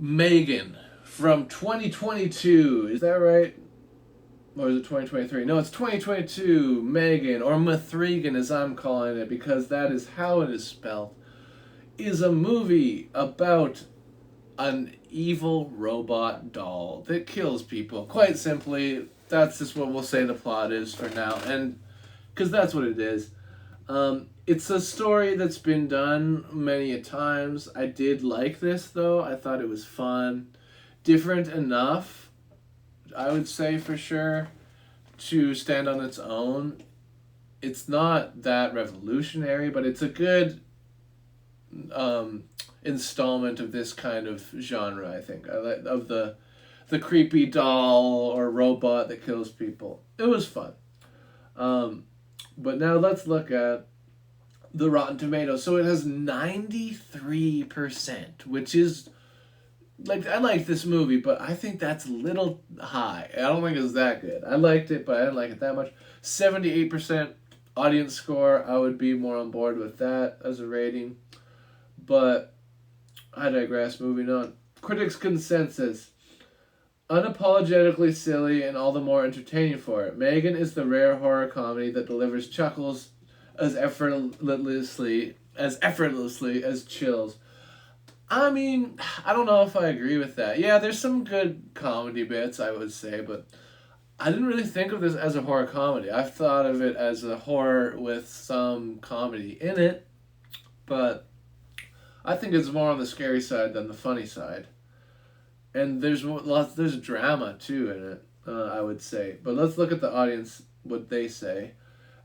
M3gan from 2022. Is that right? Or is it 2023? No, it's 2022. M3gan, or M3gan as I'm calling it because that is how it is spelled, is a movie about an evil robot doll that kills people. Quite simply, that's just what we'll say the plot is for now. And because that's what it is. It's a story that's been done many a times. I did like this though. I thought it was fun, different enough, I would say for sure, to stand on its own. It's not that revolutionary, but it's a good um, installment of this kind of genre. I think I like of the creepy doll or robot that kills people. It was fun. Um, but now let's look at the Rotten Tomatoes. So it has 93%, which is like I like this movie, but I think that's a little high. I don't think it's that good. I liked it, but I didn't like it that much. 78% audience score. I would be more on board with that as a rating. But I digress. Moving on. Critics' consensus. Unapologetically silly and all the more entertaining for it. M3gan is the rare horror comedy that delivers chuckles as effortlessly as chills. I mean, I don't know if I agree with that. Yeah, there's some good comedy bits, I would say, but I didn't really think of this as a horror comedy. I've thought of it as a horror with some comedy in it, but I think it's more on the scary side than the funny side. And there's drama too in it, I would say. But let's look at the audience, what they say.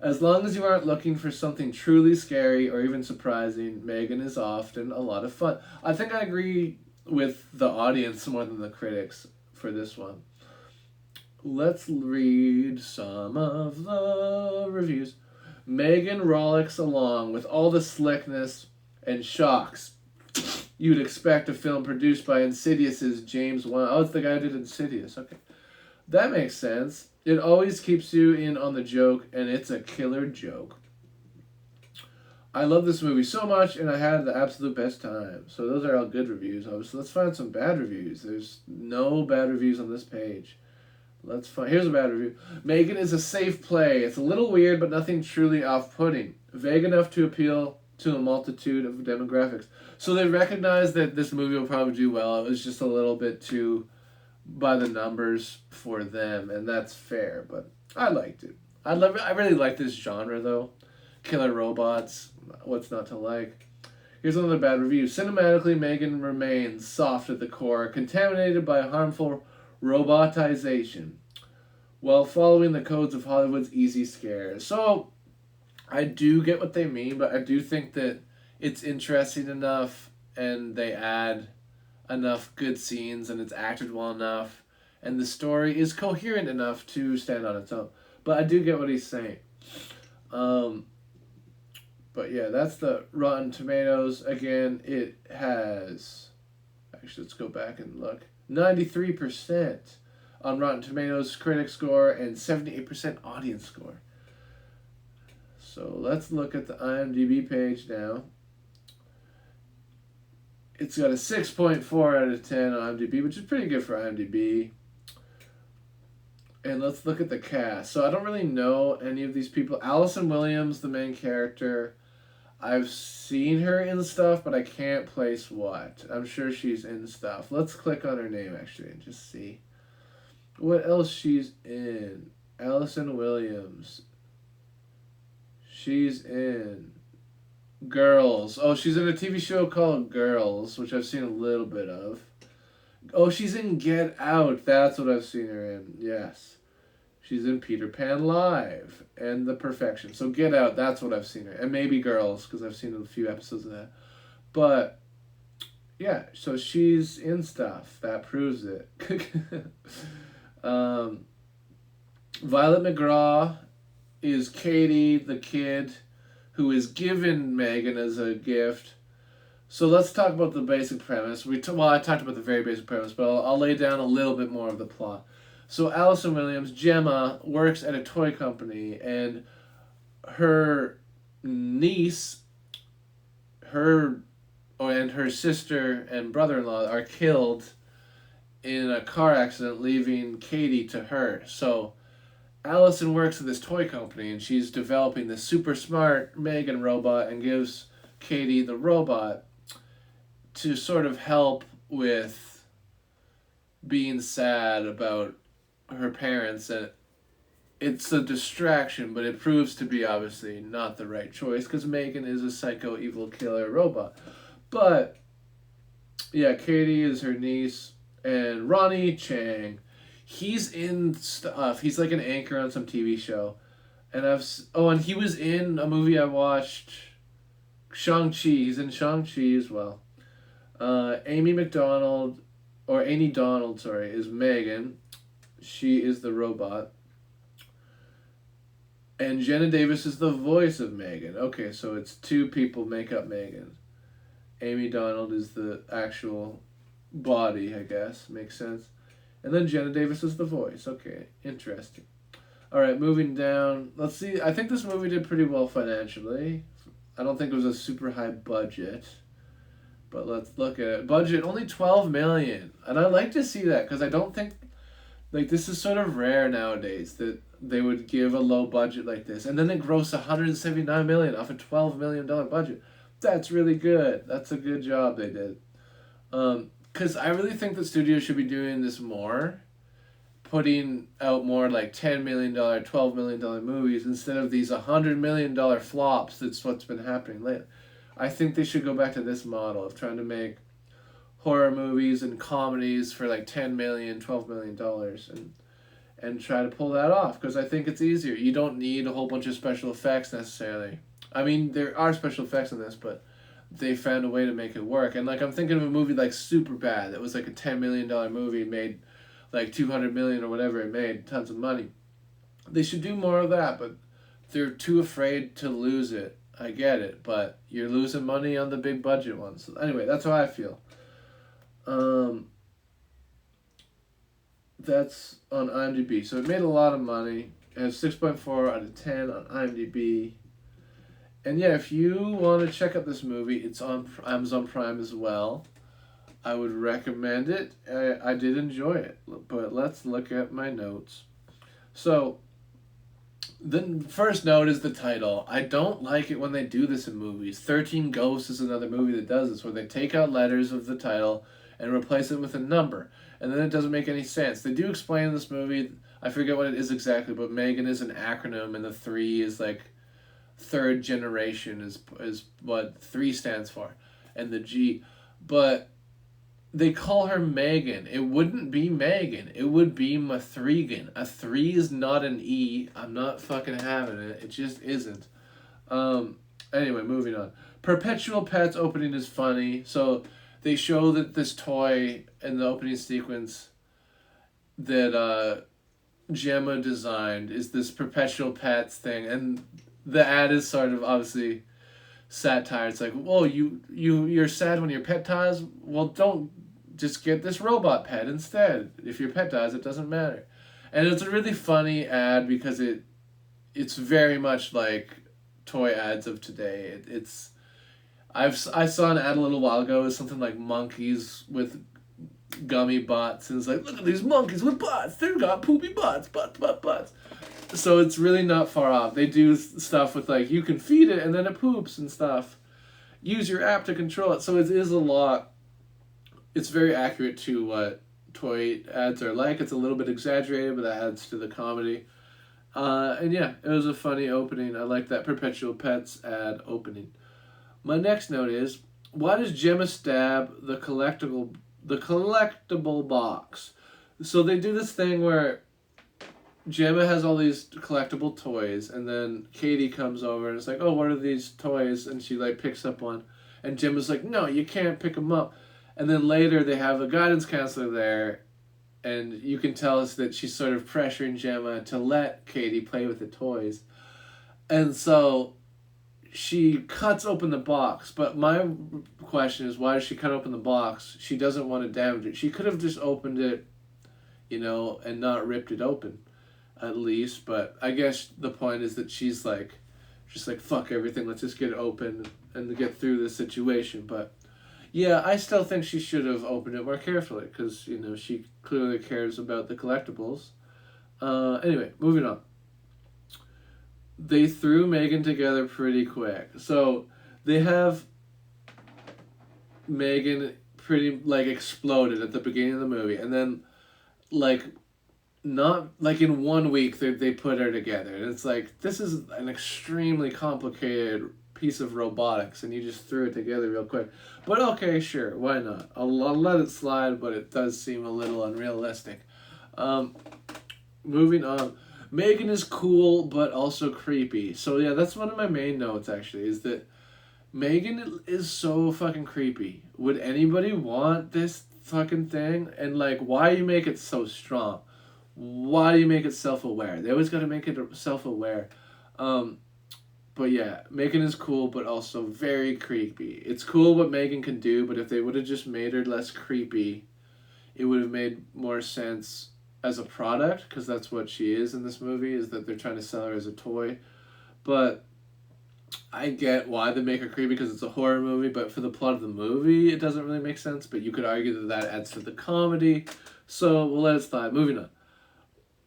As long as you aren't looking for something truly scary or even surprising, M3gan is often a lot of fun. I think I agree with the audience more than the critics for this one. Let's read some of the reviews. M3gan rollicks along with all the slickness and shocks you'd expect a film produced by Insidious's James Wan. Oh, it's the guy who did Insidious. Okay. That makes sense. It always keeps you in on the joke, and it's a killer joke. I love this movie so much, and I had the absolute best time. So those are all good reviews. Obviously, let's find some bad reviews. There's no bad reviews on this page. Let's find. Here's a bad review. M3gan is a safe play. It's a little weird, but nothing truly off-putting. Vague enough to appeal to a multitude of demographics. So they recognize that this movie will probably do well. It was just a little bit too by the numbers for them, and that's fair, but I liked it. I really like this genre though. Killer robots, what's not to like? Here's another bad review. Cinematically, M3gan remains soft at the core, contaminated by harmful robotization, while following the codes of Hollywood's easy scares. So, I do get what they mean, but I do think that it's interesting enough and they add enough good scenes and it's acted well enough and the story is coherent enough to stand on its own. But I do get what he's saying. But yeah, that's the Rotten Tomatoes. Again, it has... Actually, let's go back and look. 93% on Rotten Tomatoes critic score and 78% audience score. So let's look at the IMDb page now. It's got a 6.4 out of 10 on IMDb, which is pretty good for IMDb. And let's look at the cast. So I don't really know any of these people. Allison Williams, the main character. I've seen her in stuff, but I can't place what. I'm sure she's in stuff. Let's click on her name, actually, and just see what else she's in. Allison Williams. She's in Girls. Oh, she's in a TV show called Girls, which I've seen a little bit of. Oh, she's in Get Out. That's what I've seen her in. Yes. She's in Peter Pan Live and The Perfection. So Get Out, that's what I've seen her. And maybe Girls, because I've seen a few episodes of that. But, yeah, so she's in stuff. That proves it. Violet McGraw is Katie, the kid, who is given M3gan as a gift. So let's talk about the basic premise. I talked about the very basic premise, but I'll lay down a little bit more of the plot. So Allison Williams, Gemma, works at a toy company, and her niece, her and her sister and brother-in-law are killed in a car accident, leaving Katie to her. So Allison works at this toy company, and she's developing this super smart M3gan robot and gives Katie the robot to sort of help with being sad about her parents. And it's a distraction, but it proves to be obviously not the right choice because M3gan is a psycho evil killer robot. But yeah, Katie is her niece, and Ronnie Chang, he's in stuff. He's like an anchor on some TV show, and and he was in a movie I watched, Shang-Chi. He's in Shang-Chi as well. Amy McDonald, or Amy Donald, sorry, is M3gan. She is the robot. And Jenna Davis is the voice of M3gan. Okay, so it's two people make up M3gan. Amy Donald is the actual body, I guess. Makes sense. And then Jenna Davis is the voice. Okay, interesting. Alright, moving down. Let's see. I think this movie did pretty well financially. I don't think it was a super high budget. But let's look at it. Budget, only $12 million. And I like to see that because I don't think... Like, this is sort of rare nowadays that they would give a low budget like this. And then it grossed $179 million off a $12 million budget. That's really good. That's a good job they did. Because I really think the studio should be doing this more. Putting out more like $10 million, $12 million movies instead of these $100 million flops. That's what's been happening lately. I think they should go back to this model of trying to make horror movies and comedies for like $10 million, $12 million and try to pull that off because I think it's easier. You don't need a whole bunch of special effects necessarily. I mean, there are special effects in this, but they found a way to make it work. And like I'm thinking of a movie like Superbad that was like a $10 million movie, made like $200 million or whatever it made, tons of money. They should do more of that, but they're too afraid to lose it. I get it, but you're losing money on the big budget ones. So anyway, that's how I feel. That's on IMDb. So it made a lot of money. It has 6.4 out of 10 on IMDb. And yeah, if you want to check out this movie, it's on Amazon Prime as well. I would recommend it. I did enjoy it. But let's look at my notes. So, the first note is the title. I don't like it when they do this in movies. 13 Ghosts is another movie that does this, where they take out letters of the title and replace it with a number. And then it doesn't make any sense. They do explain in this movie, I forget what it is exactly, but M3gan is an acronym, and the 3 is like third generation is what 3 stands for, and the G. But they call her M3gan. It wouldn't be M3gan. It would be M3gan. A 3 is not an E. I'm not fucking having it. It just isn't. Anyway, moving on. Perpetual Pets opening is funny. So they show that this toy in the opening sequence that Gemma designed is this Perpetual Pets thing, and the ad is sort of obviously satire. It's like, whoa, you're sad when your pet dies? Well, don't just get this robot pet instead. If your pet dies, it doesn't matter. And it's a really funny ad because it's very much like toy ads of today. I saw an ad a little while ago. It was something like monkeys with gummy butts, and it's like, look at these monkeys with butts. They've got poopy butts, butts. So it's really not far off. They do stuff with like, you can feed it and then it poops and stuff. Use your app to control it. So it is a lot. It's very accurate to what toy ads are like. It's a little bit exaggerated, but that adds to the comedy. And yeah, it was a funny opening. I like that Perpetual Pets ad opening. My next note is, why does Gemma stab the collectible box? So they do this thing where Gemma has all these collectible toys, and then Katie comes over and it's like, oh, what are these toys? And she like picks up one, and Gemma's like, no, you can't pick them up. And then later they have a guidance counselor there, and you can tell us that she's sort of pressuring Gemma to let Katie play with the toys. And so she cuts open the box, but my question is, why does she cut open the box? She doesn't want to damage it. She could have just opened it, and not ripped it open, at least. But I guess the point is that she's like, just like, fuck everything, let's just get it open and get through this situation. But Yeah, I still think she should have opened it more carefully because, you know, she clearly cares about the collectibles. Anyway, moving on. They threw M3gan together pretty quick. So they have M3gan pretty, like, exploded at the beginning of the movie. And then, like, not, like, in 1 week, they put her together. And it's like, this is an extremely complicated piece of robotics, and you just threw it together real quick. But okay, sure, why not? I'll let it slide, but it does seem a little unrealistic. Um, Moving on. M3gan is cool, but also creepy. So yeah, that's one of my main notes actually, is that M3gan is so fucking creepy. Would anybody want this fucking thing? And like, why do you make it so strong? Why do you make it self-aware? They always gotta make it self-aware. Um, but yeah, M3gan is cool, but also very creepy. It's cool what M3gan can do, but if they would have just made her less creepy, it would have made more sense as a product, because that's what she is in this movie, is that they're trying to sell her as a toy. But I get why they make her creepy, because it's a horror movie, but for the plot of the movie, it doesn't really make sense. But you could argue that that adds to the comedy, so we'll let it slide. Moving on.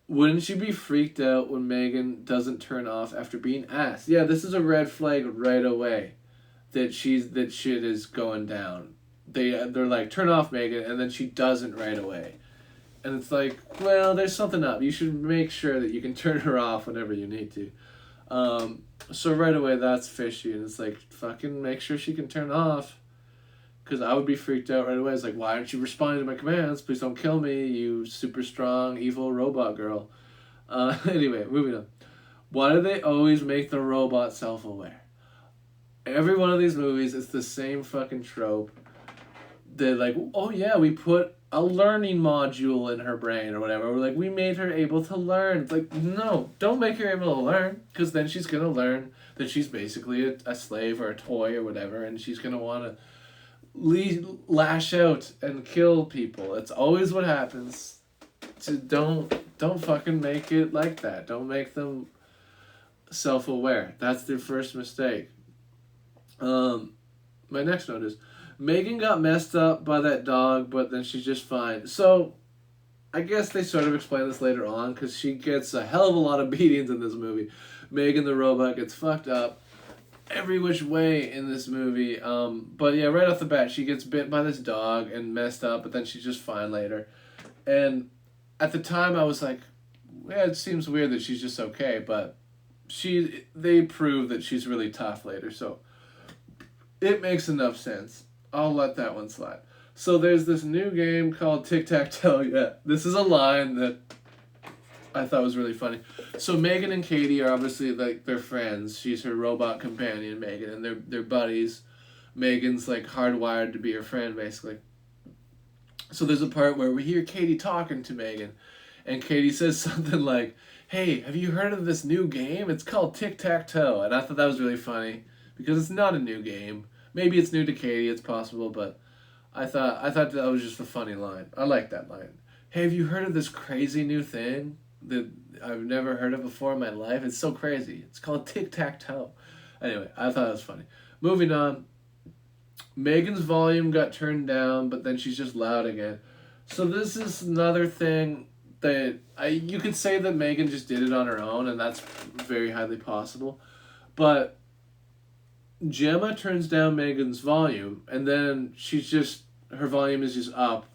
Wouldn't you be freaked out when M3gan doesn't turn off after being asked? Yeah, this is a red flag right away that shit is going down. They're like, turn off M3gan, and then she doesn't right away. And it's like, well, there's something up. You should make sure that you can turn her off whenever you need to. So right away, that's fishy, and it's like, fucking make sure she can turn off. Because I would be freaked out right away. It's like, why aren't you responding to my commands? Please don't kill me, you super strong, evil robot girl. Anyway, moving on. Why do they always make the robot self-aware? Every one of these movies, it's the same fucking trope. They're like, oh yeah, we put a learning module in her brain or whatever. We're like, we made her able to learn. It's like, no, don't make her able to learn, because then she's going to learn that she's basically a slave or a toy or whatever, and she's going to want to lash out and kill people. It's always what happens. So don't fucking make it like that. Don't make them self-aware. That's their first mistake. My next note is, M3gan got messed up by that dog, but then she's just fine. So, I guess they sort of explain this later on, because she gets a hell of a lot of beatings in this movie. M3gan the robot gets fucked up every which way in this movie. But yeah, right off the bat, she gets bit by this dog and messed up, but then she's just fine later. And at the time, I was like, yeah, it seems weird that she's just okay, but they prove that she's really tough later, so it makes enough sense. I'll let that one slide. So there's this new game called Tic-Tac-Toe. Yeah, this is a line that I thought was really funny. So M3gan and Katie are obviously, like, they're friends. She's her robot companion, M3gan, and they're buddies. M3gan's like hardwired to be her friend, basically. So there's a part where we hear Katie talking to M3gan, and Katie says something like, hey, have you heard of this new game? It's called Tic-Tac-Toe. And I thought that was really funny, because it's not a new game. Maybe it's new to Katie, it's possible, but I thought that was just a funny line. I like that line. Hey, have you heard of this crazy new thing that I've never heard of before in my life? It's so crazy. It's called Tic-Tac-Toe. Anyway, I thought it was funny. Moving on. M3gan's volume got turned down, but then she's just loud again. So this is another thing that you could say that M3gan just did it on her own, and that's very highly possible. But Gemma turns down M3gan's volume, and then her volume is just up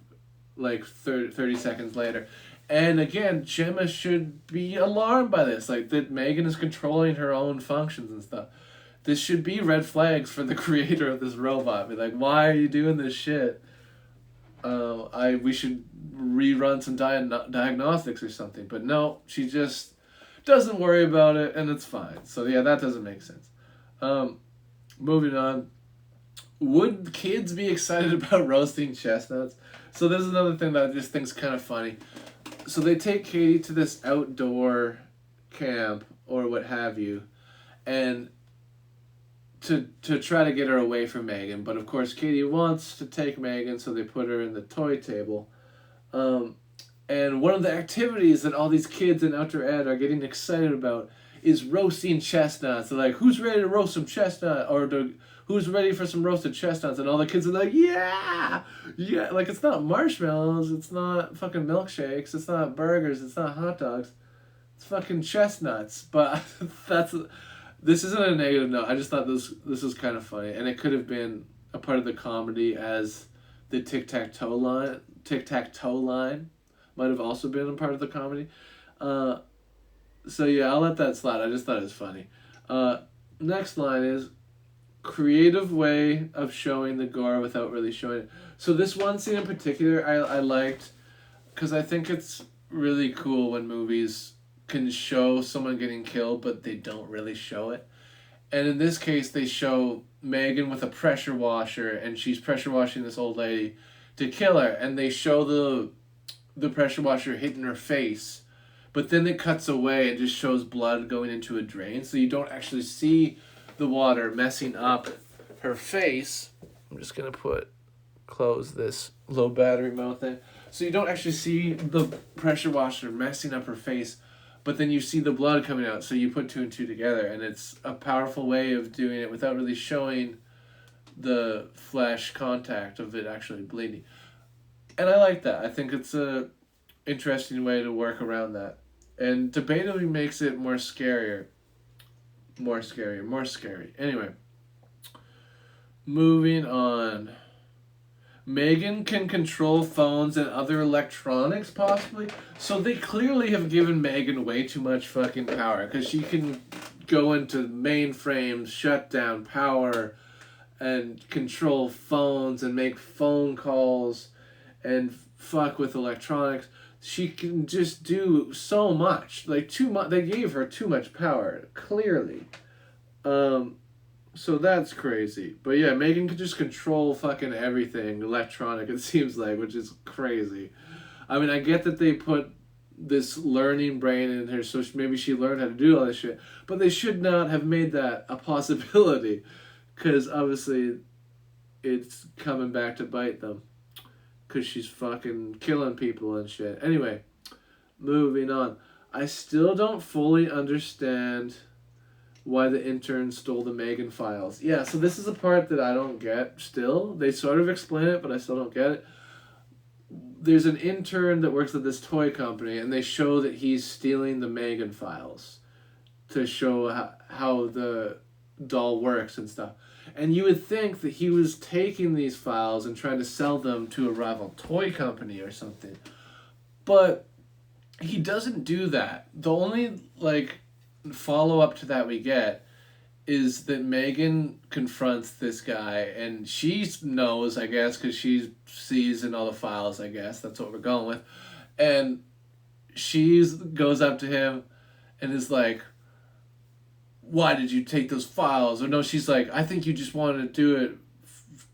like 30 seconds later. And again, Gemma should be alarmed by this, like that M3gan is controlling her own functions and stuff. This should be red flags for the creator of this robot. Be like, why are you doing this shit? We should rerun some diagnostics or something. But no, she just doesn't worry about it, and it's fine. So yeah, that doesn't make sense. Moving on. Would kids be excited about roasting chestnuts? So this is another thing that I just think's kind of funny. So they take Katie to this outdoor camp or what have you, and to try to get her away from M3gan. But of course, Katie wants to take M3gan, so they put her in the toy table. And one of the activities that all these kids in outdoor ed are getting excited about is roasting chestnuts. They're like, who's ready to roast some chestnut? Or who's ready for some roasted chestnuts? And all the kids are like, yeah! Yeah, like it's not marshmallows, it's not fucking milkshakes, it's not burgers, it's not hot dogs. It's fucking chestnuts. But this isn't a negative note. I just thought this was kind of funny. And it could have been a part of the comedy as the tic-tac-toe line might have also been a part of the comedy. So yeah, I'll let that slide. I just thought it was funny. Next line is creative way of showing the gore without really showing it. So this one scene in particular I liked because I think it's really cool when movies can show someone getting killed but they don't really show it. And in this case they show Megan with a pressure washer and she's pressure washing this old lady to kill her, and they show the pressure washer hitting her face. But then it cuts away and just shows blood going into a drain, so you don't actually see the water messing up her face. I'm just going to close this low battery mode thing. So you don't actually see the pressure washer messing up her face, but then you see the blood coming out, so you put two and two together, and it's a powerful way of doing it without really showing the flesh contact of it actually bleeding. And I like that. I think it's a interesting way to work around that. And debatably makes it more scary. Anyway, moving on. Megan can control phones and other electronics, possibly. So they clearly have given Megan way too much fucking power, because she can go into mainframes, shut down power, and control phones and make phone calls and fuck with electronics. She can just do so much. Like, too much. They gave her too much power, clearly. So that's crazy. But yeah, Megan can just control fucking everything electronic, it seems like, which is crazy. I mean, I get that they put this learning brain in her, so maybe she learned how to do all this shit. But they should not have made that a possibility, because obviously it's coming back to bite them. Because she's fucking killing people and shit. Anyway, moving on. I still don't fully understand why the intern stole the Megan files. Yeah, so this is a part that I don't get still. They sort of explain it, but I still don't get it. There's an intern that works at this toy company, and they show that he's stealing the Megan files to show how the doll works and stuff. And you would think that he was taking these files and trying to sell them to a rival toy company or something. But he doesn't do that. The only, follow-up to that we get is that Megan confronts this guy, and she knows, I guess, because she sees in all the files, I guess. That's what we're going with. And she goes up to him and is like, why did you take those files? Or no, she's like, I think you just wanted to do it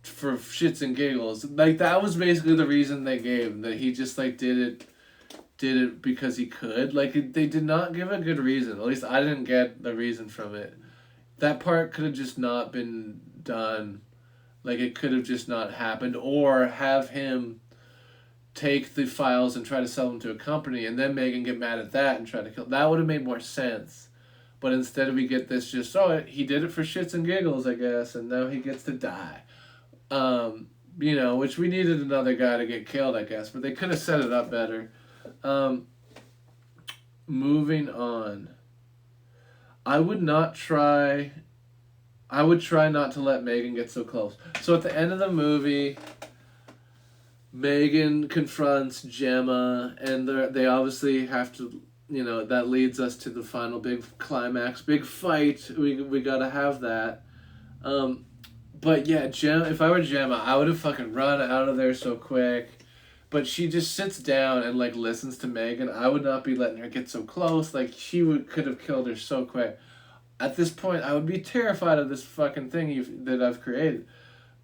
for shits and giggles. Like, that was basically the reason they gave, that he just, did it because he could. They did not give a good reason. At least I didn't get the reason from it. That part could have just not been done. It could have just not happened. Or have him take the files and try to sell them to a company, and then Megan get mad at that and try to kill. That would have made more sense. But instead we get this just, he did it for shits and giggles, I guess, and now he gets to die. Which we needed another guy to get killed, I guess, but they could have set it up better. Moving on. I would try not to let Megan get so close. So at the end of the movie, Megan confronts Gemma, and they obviously have to, that leads us to the final big climax, big fight. We gotta have that. But yeah, if I were Gemma, I would have fucking run out of there so quick. But she just sits down and listens to Megan. I would not be letting her get so close. She could have killed her so quick. At this point, I would be terrified of this fucking thing that I've created.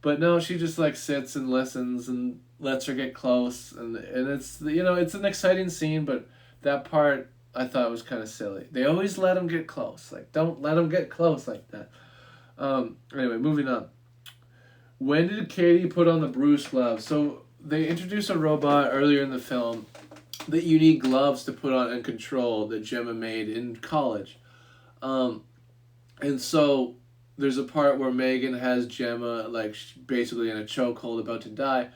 But no, she just sits and listens and lets her get close, and it's it's an exciting scene, but that part I thought was kind of silly. They always let them get close. Don't let them get close like that. Anyway, moving on. When did Katie put on the Bruce gloves? So they introduced a robot earlier in the film that you need gloves to put on and control that Gemma made in college. Um, and so there's a part where Megan has Gemma like basically in a chokehold about to die,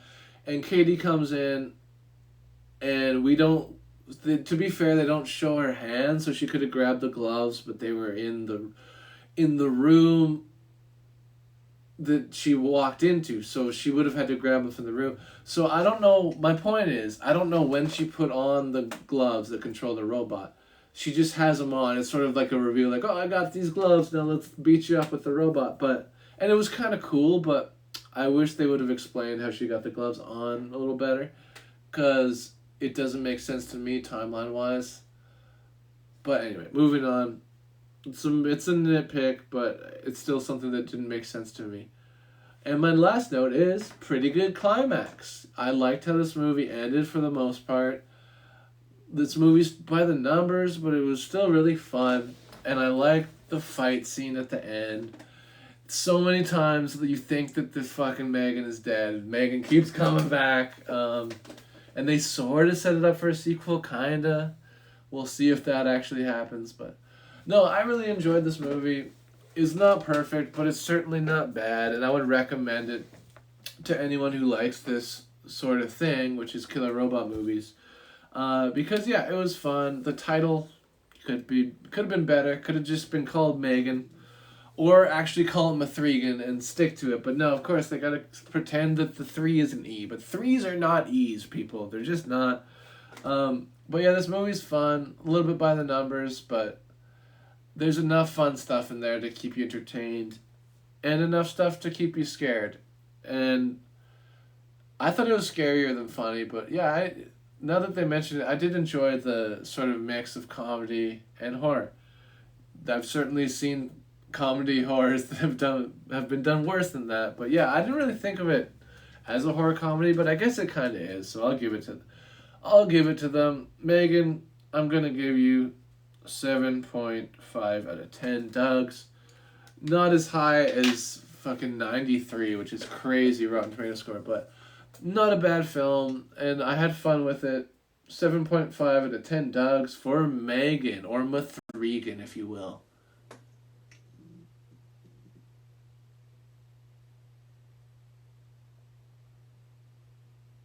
and Katie comes in, and we don't. To be fair, they don't show her hands, so she could have grabbed the gloves, but they were in the room that she walked into, so she would have had to grab them from the room. So I don't know. My point is, I don't know when she put on the gloves that control the robot. She just has them on. It's sort of like a reveal, like, oh, I got these gloves. Now let's beat you up with the robot. And it was kind of cool, but I wish they would have explained how she got the gloves on a little better, because it doesn't make sense to me timeline wise. But anyway, moving on. It's a nitpick, but it's still something that didn't make sense to me. And my last note is pretty good climax. I liked how this movie ended for the most part. This movie's by the numbers, but it was still really fun. And I liked the fight scene at the end. So many times that you think that the fucking Megan is dead. Megan keeps coming back. And they sort of set it up for a sequel, kinda. We'll see if that actually happens, but no, I really enjoyed this movie. It's not perfect, but it's certainly not bad, and I would recommend it to anyone who likes this sort of thing, which is killer robot movies. Because yeah, it was fun. The title could have been better. Could have just been called Megan, or actually call it M3gan and stick to it. But no, of course they gotta pretend that the 3 is an E. But 3s are not E's, people. They're just not. But yeah, this movie's fun. A little bit by the numbers, but there's enough fun stuff in there to keep you entertained, and enough stuff to keep you scared. And I thought it was scarier than funny, but yeah, now that they mentioned it, I did enjoy the sort of mix of comedy and horror. I've certainly seen comedy horrors that have been done worse than that, but yeah, I didn't really think of it as a horror comedy, but I guess it kind of is. So I'll give it to them. Megan, I'm gonna give you 7.5 out of 10 Dougs. Not as high as fucking 93, which is crazy Rotten Tomato score, but not a bad film, and I had fun with it. 7.5 out of 10 Dougs for Megan, or M3gan, if you will.